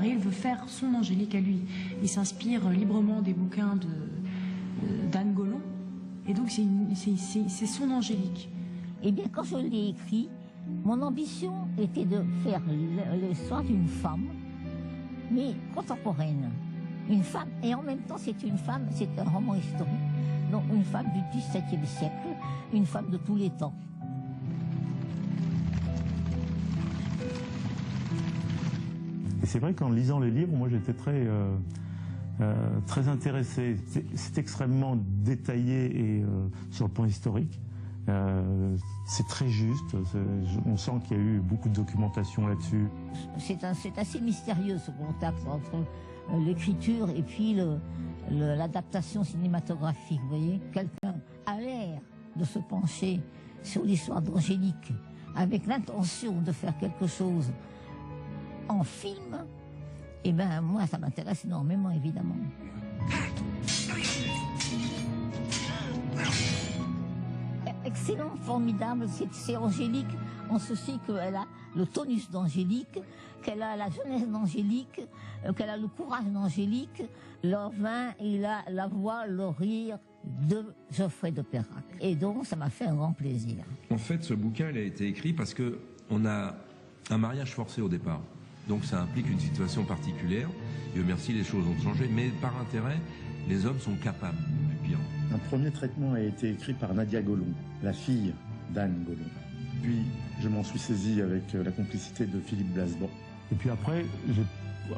et il veut faire son Angélique à lui. Il s'inspire librement des bouquins d'Anne Gollon, et donc c'est son Angélique. Eh bien, quand je l'ai écrit, mon ambition était de faire l'histoire d'une femme, mais contemporaine. Une femme, et en même temps c'est une femme, c'est un roman historique, donc une femme du XVIIe siècle, une femme de tous les temps. Et c'est vrai qu'en lisant les livres, moi j'étais très intéressé. C'est extrêmement détaillé et sur le plan historique. C'est très juste, on sent qu'il y a eu beaucoup de documentation là-dessus. C'est assez mystérieux ce contact entre l'écriture et puis l'adaptation cinématographique, vous voyez. Quelqu'un a l'air de se pencher sur l'histoire d'Angélique avec l'intention de faire quelque chose en film, et ben moi ça m'intéresse énormément, évidemment. Excellent, formidable, c'est Angélique en ceci qu'elle a le tonus d'Angélique, qu'elle a la jeunesse d'Angélique, qu'elle a le courage d'Angélique, le vin et la voix, le rire de Geoffrey de Perrac. Et donc ça m'a fait un grand plaisir. En fait, ce bouquin il a été écrit parce que on a un mariage forcé au départ. Donc ça implique une situation particulière. Dieu merci, les choses ont changé, mais par intérêt, les hommes sont capables du pire. Un premier traitement a été écrit par Nadia Gollon, la fille d'Anne Gollon. Puis je m'en suis saisi avec la complicité de Philippe Blasban. Et puis après,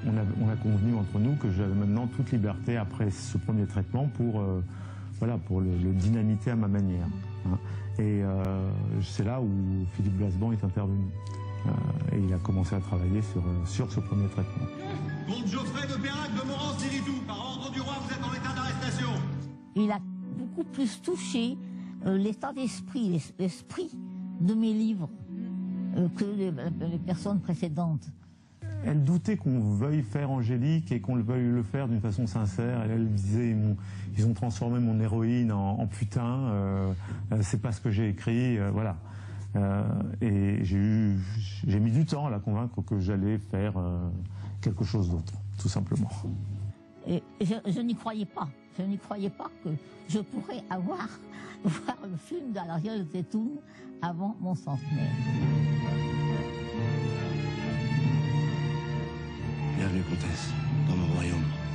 on a convenu entre nous que j'avais maintenant toute liberté après ce premier traitement pour le dynamiter à ma manière. Hein. Et c'est là où Philippe Blasban est intervenu. Et il a commencé à travailler sur ce premier traitement. Comte Geoffrey de Perrac de Morance-Diritou, par ordre du roi, vous êtes en état d'arrestation. Il a beaucoup plus touché l'état d'esprit, l'esprit de mes livres que les personnes précédentes. Elle doutait qu'on veuille faire Angélique et qu'on veuille le faire d'une façon sincère. Elle disait, ils ont transformé mon héroïne en putain, c'est pas ce que j'ai écrit, voilà. Et j'ai mis du temps à la convaincre que j'allais faire quelque chose d'autre, tout simplement. Et je n'y croyais pas. Je n'y croyais pas que je pourrais voir le film d'Ariel Zeytoun avant mon centenaire. Bienvenue, comtesse, dans mon royaume.